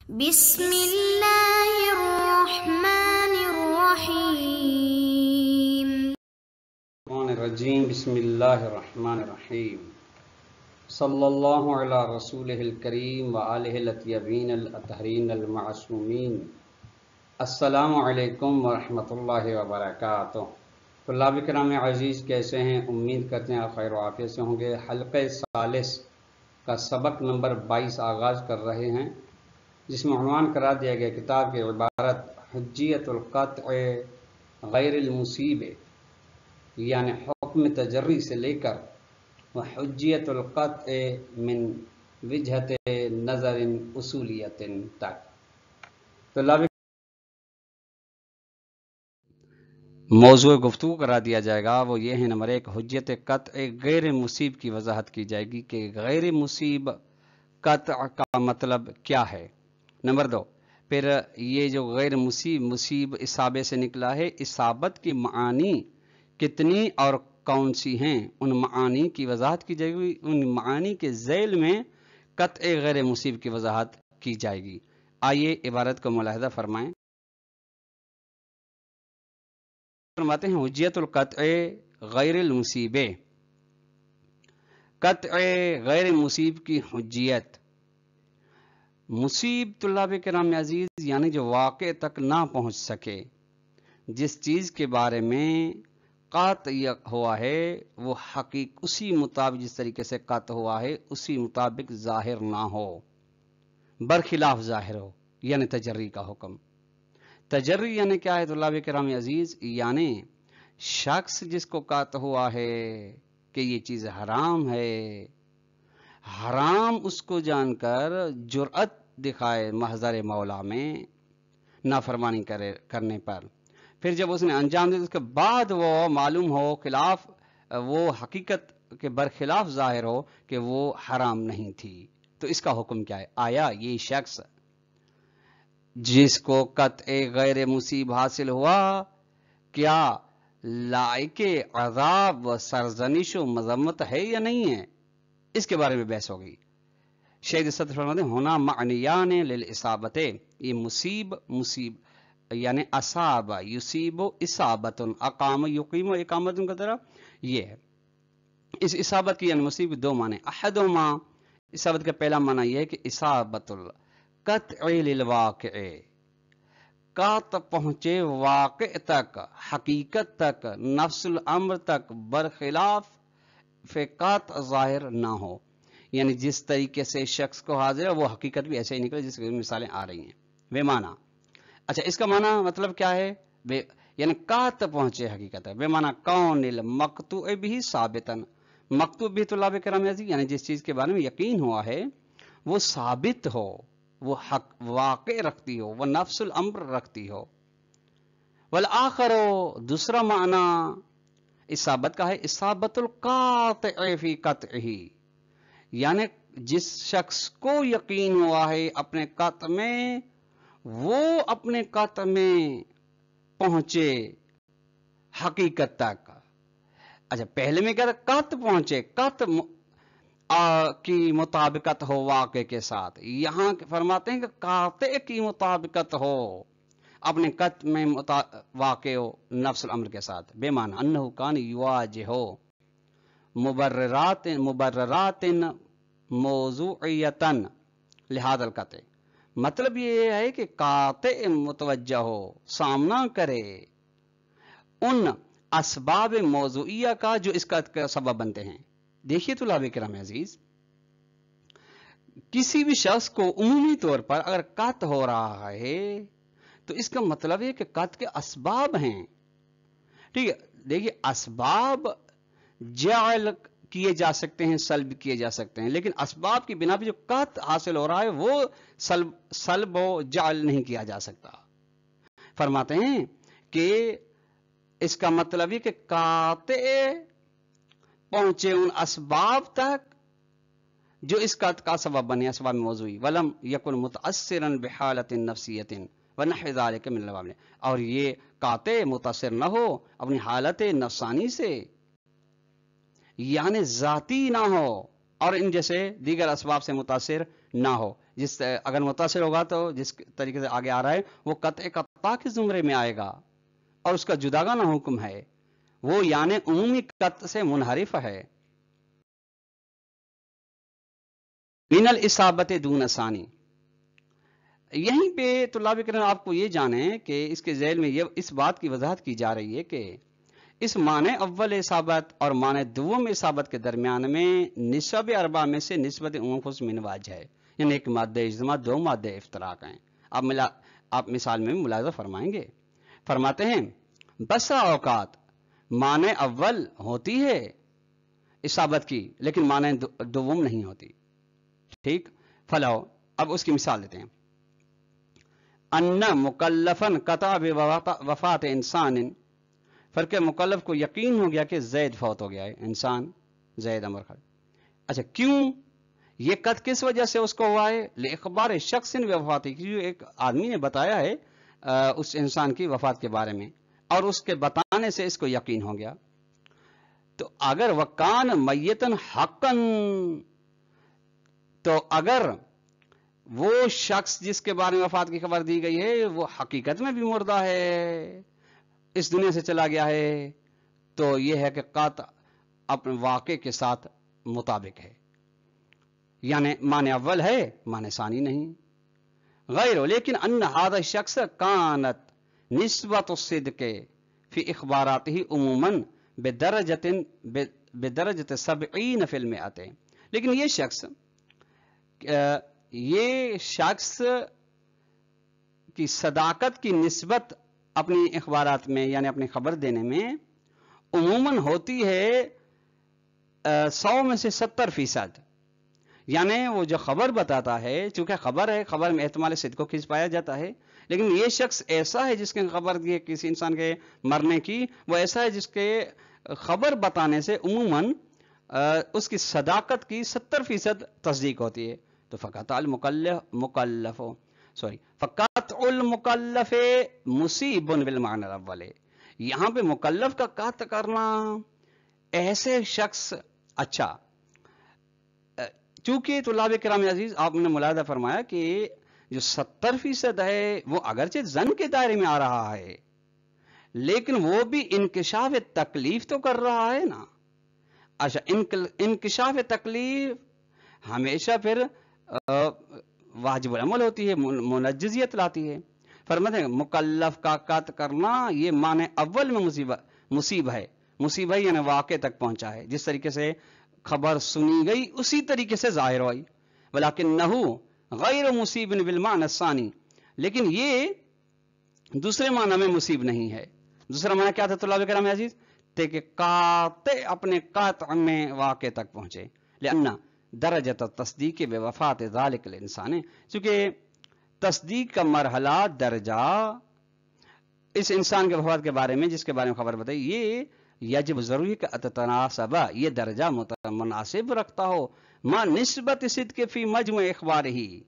بسم اللہ الرحمن الرحیم الرجیم بسم اللہ الرحمن الرحیم صلی اللہ علی رسولہ الکریم وآلہ الاطیبین الاطہرین المعصومین۔ السلام علیکم ورحمۃ اللہ وبرکاتہ۔ طلاب کرام عزیز، کیسے ہیں؟ امید کرتے ہیں آپ خیر و عافیت سے ہوں گے۔ حلقہ ثالث کا سبق نمبر 22 آغاز کر رہے ہیں، جس میں عنوان قرار دیا گیا کتاب کی عبارت حجیت القطع غیر المصیب، یعنی حکم تجری سے لے کر حجیت القطع من وجہت نظر اصولیت تک۔ طلاب موضوع گفتگو قرار دیا جائے گا وہ یہ ہے، نمبر 1، حجیت قطع غیر مصیب کی وضاحت کی جائے گی کہ غیر مصیب قطع کا مطلب کیا ہے۔ نمبر 2، پھر یہ جو غیر مصیب اصابے سے نکلا ہے، اصابت کی معانی کتنی اور کون سی ہیں، ان معانی کی وضاحت کی جائے گی۔ ان معانی کے ذیل میں قطع غیر مصیب کی وضاحت کی جائے گی۔ آئیے عبارت کو ملاحظہ فرمائیں۔ فرماتے ہیں حجیت القطع غیر المصیب، قطع غیر مصیب کی حجیت۔ مصیب طلاب کرام عزیز یعنی جو واقع تک نہ پہنچ سکے، جس چیز کے بارے میں قطع ہوا ہے وہ اسی مطابق جس طریقے سے قطع ہوا ہے اسی مطابق ظاہر نہ ہو، برخلاف ظاہر ہو، یعنی تجری کا حکم۔ تجری یعنی کیا ہے طلاب کرام عزیز؟ یعنی شخص جس کو قطع ہوا ہے کہ یہ چیز حرام ہے، حرام اس کو جان کر جرأت دکھائے محضر مولا میں نافرمانی کرنے پر، پھر جب اس نے انجام دیا اس کے بعد وہ معلوم ہو خلاف وہ حقیقت کے برخلاف ظاہر ہو کہ وہ حرام نہیں تھی، تو اس کا حکم کیا ہے؟ آیا یہ شخص جس کو قطع غیر مصیب حاصل ہوا کیا لائق عذاب و سرزنش و مذمت ہے یا نہیں ہے؟ اس کے بارے میں بحث ہو گئی۔ شیخ صدر فرماتے ہیں ہونا معنیان للاصابت، یہ مصیب یعنی اصاب یصیب اصابت، اقام یقیم اقامت کا طرح یہ ہے۔ اس اصابت کی یعنی مصیب دو معنی، احدہما اصابت کا پہلا معنی یہ ہے کہ اصابت القطع للواقع، قطع پہنچے واقع تک، حقیقت تک، نفس الامر تک، برخلاف قطع ظاہر نہ ہو، یعنی جس طریقے سے شخص کو حاضر ہے وہ حقیقت بھی ایسے ہی نکلے جس کی مثالیں آ رہی ہیں۔ بے معنی، اچھا اس کا معنی مطلب کیا ہے؟ یعنی قطع پہنچے حقیقت ہے، بے معنی کون المقطوع بھی ثابتاً، مقطوع بھی طلاب کرام عزیز یعنی جس چیز کے بارے میں یقین ہوا ہے وہ ثابت ہو، وہ حق واقع رکھتی ہو، وہ نفس الامر رکھتی ہو۔ والآخر، دوسرا معنی اصابت کا ہے اصابت القاطع فی قطعہ، یعنی جس شخص کو یقین ہوا ہے اپنے قطع میں وہ اپنے قطع میں پہنچے حقیقت تک۔ اچھا پہلے میں کیا تھا؟ قطع پہنچے، قطع کی مطابقت ہو واقع کے ساتھ، یہاں فرماتے ہیں کہ قاطع کی مطابقت ہو، اپنے قطع میں واقع ہو نفس الامر کے ساتھ۔ بے معنی انہو کان یواجہ مبررات موضوعیتاً لہذا القطع، مطلب یہ ہے کہ قاطع متوجہ ہو، سامنا کرے ان اسباب موضوعیہ کا جو اس قطع کا سبب بنتے ہیں۔ دیکھیے طلاب کرام عزیز، کسی بھی شخص کو عمومی طور پر اگر قطع ہو رہا ہے تو اس کا مطلب ہے کہ قطع کے اسباب ہیں، ٹھیک ہے؟ دیکھیے اسباب جعل کیے جا سکتے ہیں، سلب کیے جا سکتے ہیں، لیکن اسباب کی بنا پہ جو قطع حاصل ہو رہا ہے وہ سلب و جعل نہیں کیا جا سکتا۔ فرماتے ہیں کہ اس کا مطلب یہ کہ قاطع پہنچے ان اسباب تک جو اس قطع کا سبب بنے، اسباب موضوعی، ولم یکن متاثرا بحالت نفسیت ونحو ذلک من العوامل، اور یہ قاطع متاثر نہ ہو اپنی حالت نفسانی سے، یعنی ذاتی نہ ہو اور ان جیسے دیگر اسباب سے متاثر نہ ہو، جس اگر متصل ہوگا تو جس طریقے سے آگے آ رہا ہے وہ قطع قطع کے زمرے میں آئے گا اور اس کا جداگانہ حکم ہے، وہ یعنی عمومی قطع سے منحرف ہے۔ من الاصابت دون ثانی، یہیں پہ طلاب کرام آپ کو یہ جانیں کہ اس کے ذیل میں یہ اس بات کی وضاحت کی جا رہی ہے کہ اس معنی اول اصابت اور معنی دوم اصابت کے درمیان میں نسب اربع میں سے نسبت انفس من واجہ ہے، یعنی ایک مادہ اجتماع، دو مادہ افتراق ہیں۔ آپ مثال میں ملاحظہ فرمائیں گے، فرماتے ہیں بسا اوقات معنی اول ہوتی ہے اصابت کی لیکن معنی دوم نہیں ہوتی، ٹھیک؟ فلاؤ، اب اس کی مثال دیتے ہیں۔ ان مکلفن قطع بوفات انسان، فرق مکلف کو یقین ہو گیا کہ زید فوت ہو گیا ہے، انسان زید امر خالد۔ اچھا کیوں یہ قط کس وجہ سے اس کو ہوا ہے؟ لاخبار شخص بوفاتی، کیونکہ ایک آدمی نے بتایا ہے اس انسان کی وفات کے بارے میں اور اس کے بتانے سے اس کو یقین ہو گیا۔ تو اگر وکان میتن حقن، تو اگر وہ شخص جس کے بارے میں وفات کی خبر دی گئی ہے وہ حقیقت میں بھی مردہ ہے، اس دنیا سے چلا گیا ہے، تو یہ ہے کہ قطع اپنے واقع کے ساتھ مطابق ہے، یعنی معنی اول ہے معنی ثانی نہیں۔ غیر لیکن ان هذا الشخص كانت نسبت الصدق فی اخباراته عموما بدرجة 70%، لیکن یہ شخص کی صداقت کی نسبت اپنی اخبارات میں یعنی اپنی خبر دینے میں عموماً ہوتی ہے 100 میں سے 70%، یعنی وہ جو خبر بتاتا ہے، چونکہ خبر ہے، خبر میں احتمال صدق کو کھینچ پایا جاتا ہے، لیکن یہ شخص ایسا ہے جس کی خبر دی ہے کسی انسان کے مرنے کی، وہ ایسا ہے جس کے خبر بتانے سے عموماً اس کی صداقت کی 70% تصدیق ہوتی ہے۔ تو فقط المکلف مصیب بالمعنی الاول، یہاں پہ مکلف کا قطع کرنا ایسے شخص، اچھا چونکہ طلاب کرام عزیز آپ نے ملاحظہ فرمایا کہ جو 70% ہے وہ اگرچہ ظن کے دائرے میں آ رہا ہے لیکن وہ بھی انکشاف تکلیف تو کر رہا ہے نا۔ اچھا انکشاف تکلیف ہمیشہ پھر واجب العمل ہوتی ہے، منجزیت لاتی ہے۔ فرماتے ہیں مکلف کا قطع کرنا یہ معنی اول میں مصیب ہے، مصیب ہے یعنی واقع تک پہنچا ہے، جس طریقے سے خبر سنی گئی اسی طریقے سے ظاہر ہوئی، ولیکنہ غیر مصیب بالمعنی الثانی، لیکن یہ دوسرے معنی میں مصیب نہیں ہے۔ دوسرا معنی کیا تھا طلاب کرام عزیز؟ کہ قاطع اپنے قطع میں واقع تک پہنچے، لأن درجۃ تصدیق بے وفات ذالک الانسان، چونکہ تصدیق کا مرحلہ درجہ اس انسان کے وفات کے بارے میں جس کے بارے میں خبر بتائی، یہ یجب ضروری کا اتناسبہ، یہ درجہ مناسب رکھتا ہو ما نسبت صدق فی مجموع اخبار ہی،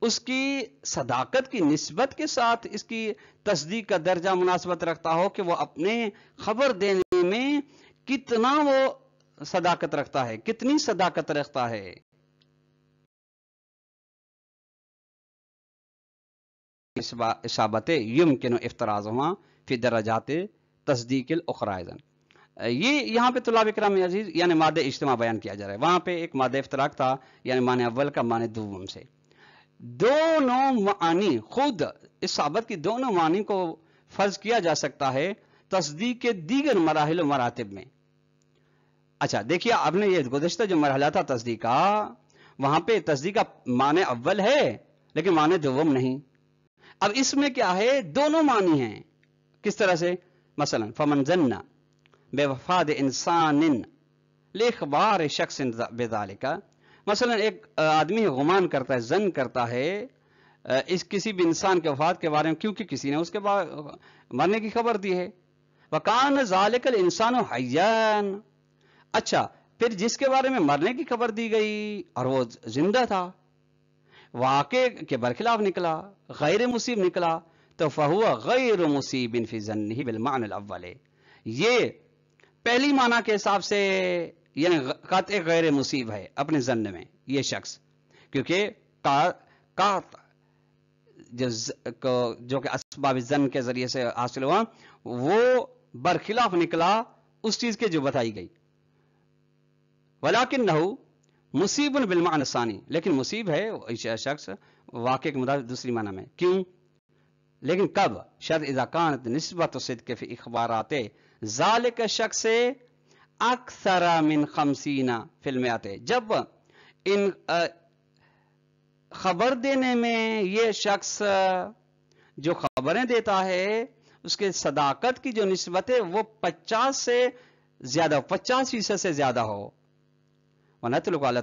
اس کی صداقت کی نسبت کے ساتھ اس کی تصدیق کا درجہ مناسبت رکھتا ہو کہ وہ اپنے خبر دینے میں کتنا وہ صداقت رکھتا ہے، کتنی صداقت رکھتا ہے۔ اصابت یمکن افترازہما فی درجات تصدیق الاخری اذن، یہ یہاں پہ طلاب کرام عزیز یعنی مادہ اجتماع بیان کیا جا رہا ہے، وہاں پہ ایک مادہ افتراق تھا یعنی معنی اول کا معنی دوم سے، دونوں معنی خود اصابت کی دونوں معنی کو فرض کیا جا سکتا ہے تصدیق کے دیگر مراحل و مراتب میں۔ اچھا دیکھیے آپ نے یہ گزشتہ جو مرحلہ تھا تصدیق کا، وہاں پہ تصدیق کا معنی اول ہے لیکن معنی دوم نہیں، اب اس میں کیا ہے دونوں معنی ہیں، کس طرح سے؟ مثلا فمن ظن بے وفات انسان لاخبار شخص بذالک، مثلا ایک آدمی گمان کرتا ہے، ظن کرتا ہے اس کسی بھی انسان کے وفات کے بارے میں کیونکہ کسی نے اس کے مرنے کی خبر دی ہے، وکان ذالک الانسان حیان، اچھا پھر جس کے بارے میں مرنے کی خبر دی گئی اور وہ زندہ تھا، واقع کے برخلاف نکلا، غیر مصیب نکلا، تو فہو غیر مصیب فی ظنہ بالمعنی الاول، یہ پہلی معنی کے حساب سے یعنی قطع غیر مصیب ہے اپنے ظن میں یہ شخص، کیونکہ کا جو کہ اسباب زن کے ذریعے سے حاصل ہوا وہ برخلاف نکلا اس چیز کے جو بتائی گئی. ولیکنہ مصیب بالمعنی ثانی، لیکن مصیب ہے شخص واقع کے مطابق دوسری معنی میں. کیوں؟ لیکن کب؟ شاید اذا کانت نسبت صدق فی اخبارات ذالک شخص اکثر من 50 فی المئات، جب ان خبر دینے میں یہ شخص جو خبریں دیتا ہے اس کے صداقت کی جو نسبت ہے وہ 50 سے زیادہ، 50% سے زیادہ ہو. ونطلق علی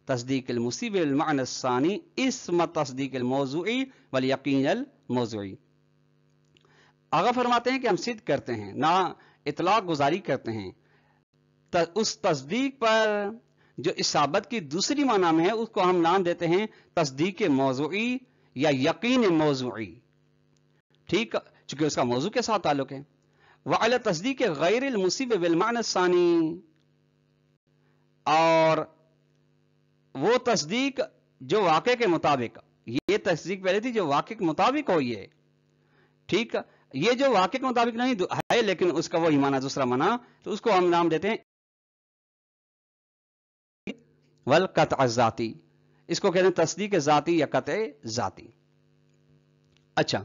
تصدیق المصیب بالمعنی الثانی اسم تصدیق الموضوعی والیقین الموضوعی. آغا فرماتے ہیں کہ ہم صدق کرتے ہیں، نہ اطلاق گزاری کرتے ہیں اس تصدیق پر جو اصابت کی دوسری معنی میں ہے، اس کو ہم نام دیتے ہیں تصدیق موضوعی یا یقین موضوعی. ٹھیک، چونکہ اس کا موضوع کے ساتھ تعلق ہے. وعلی تصدیق غیر المصیب بالمعنی الثانی، اور وہ تصدیق جو واقع کے مطابق، یہ تصدیق پہلے تھی جو واقع کے مطابق ہو. یہ ٹھیک، یہ جو واقع کے مطابق نہیں ہے لیکن اس کا وہی معنی دوسرا معنی، تو اس کو ہم نام دیتے ہیں والقطع الذاتی. اس کو کہتے ہیں تصدیق ذاتی یا قطع ذاتی. اچھا،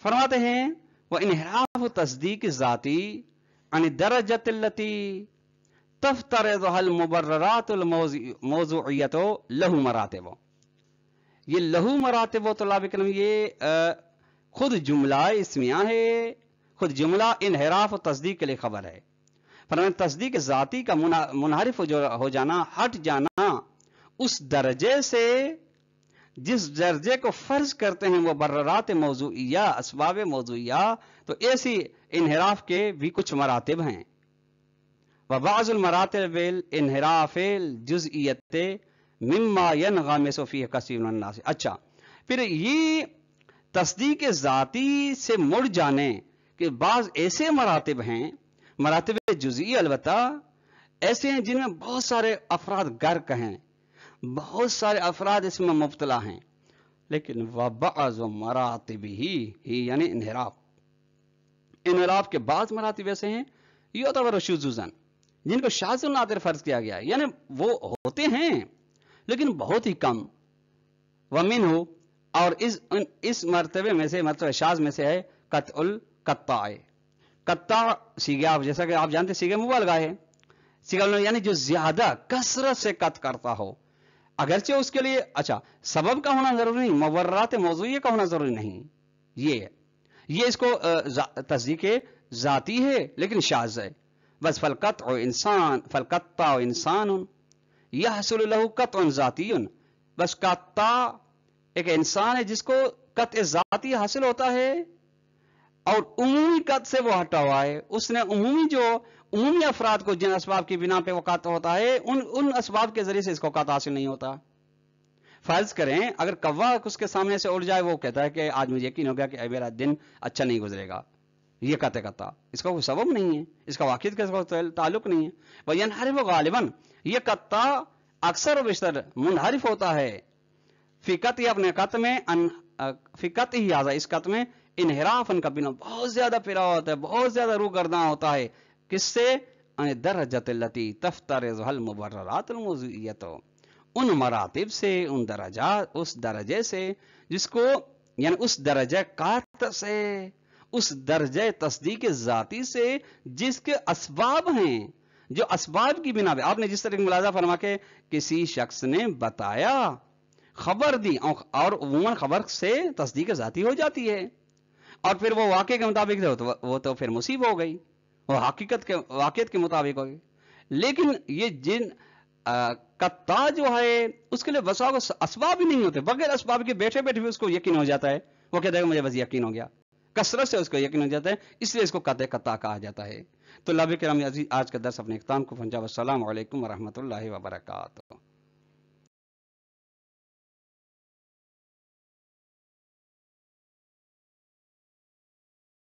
فرماتے ہیں وانحراف تصدیق ذاتی عن الدرجۃ التي تفترضها المبررات الموضوعیت لہو مراتب. یہ لہو مراتب و طلاب کرم یہ خود جملہ اسمیہ ہے، خود جملہ انحراف و تصدیق کے لیے خبر ہے. فرماتے تصدیق ذاتی کا منحرف ہو جانا، ہٹ جانا اس درجے سے جس درجے کو فرض کرتے ہیں وہ مبررات موضوعیہ، اسباب موضوعیہ، تو ایسی انحراف کے بھی کچھ مراتب ہیں. وبعض المراتب الانحراف الجزئیت مما ينغمس فيه كثير من الناس. اچھا، پھر یہ تصدیق ذاتی سے مڑ جانے کے بعض ایسے مراتب ہیں، مراتب جزئی البتہ ایسے ہیں جن میں بہت سارے افراد غرق ہیں، بہت سارے افراد اس میں مبتلا ہیں. لیکن وبعض مراتب ہی یعنی انحراف کے بعض مراتب ایسے ہیں یعتبر شذوذا، جن کو شاذ و نادر فرض کیا گیا ہے، یعنی وہ ہوتے ہیں لیکن بہت ہی کم. ومنہ، اور اس مرتبے میں سے، مرتبہ شاذ میں سے ہے قطع القطاع. قطع سیگا، جیسا کہ آپ جانتے سیگا مبالغہ ہے، سیگا یعنی جو زیادہ کثرت سے قطع کرتا ہو، اگرچہ اس کے لیے اچھا سبب کا ہونا ضروری نہیں، مبررات موضوعیہ کا ہونا ضروری نہیں. یہ اس کو تصدیق ذاتی ہے لیکن شاذ ہے. بس فالقطع انسان یحصل له قطع ذاتی، بس قطع ایک انسان ہے جس کو قطع ذاتی حاصل ہوتا ہے اور عمومی قطع سے وہ ہٹا ہوا ہے. اس نے عمومی افراد کو جن اسباب کی بنا پہ وہ قطع ہوتا ہے ان اسباب کے ذریعے سے اس کو قطع حاصل نہیں ہوتا. فرض کریں اگر کوا اس کے سامنے سے اڑ جائے، وہ کہتا ہے کہ آج مجھے یقین ہو گیا کہ میرا دن اچھا نہیں گزرے گا، یہ قطع اس کا کوئی سبب نہیں ہے، اس کا واقعیت کے تعلق نہیں ہے. وینحرف غالباً، یہ قطع اکثر و بیشتر منحرف ہوتا ہے فی قطع اپنے قطع میں، فی قطع ہی آزا، اس قطع میں انحراف کا بنا بہت زیادہ پھرا ہوتا ہے، بہت زیادہ روگرداں ہوتا ہے. کس سے؟ درجۃ التی تفترض المبررات الموضوعیت، ان مراتب سے، ان درجات، اس درجے سے جس کو، یعنی اس درجہ قطع سے، اس درجہ تصدیق ذاتی سے جس کے اسباب ہیں، جو اسباب کی بنا پہ آپ نے جس طرح ملاحظہ فرما کے کسی شخص نے بتایا، خبر دی، اور عموماً خبر سے تصدیق ذاتی ہو جاتی ہے، اور پھر وہ واقع کے مطابق وہ تو پھر مصیب ہو گئی، وہ واقعیت کے مطابق ہو گئی. لیکن یہ جن قطع جو ہے اس کے لیے بسا اسباب ہی نہیں ہوتے، بغیر اسباب کے بیٹھے بیٹھے بھی اس کو یقین ہو جاتا ہے، وہ کہتا ہے کہ مجھے بس یقین ہو گیا، کثرت سے اس کو یقین ہو جاتا ہے، اس لیے اس کو قطع کہا جاتا ہے. تو طلاب کرام عزیز، آج کا درس اپنے اختتام کو پہنچا. والسلام علیکم ورحمۃ اللہ وبرکاتہ.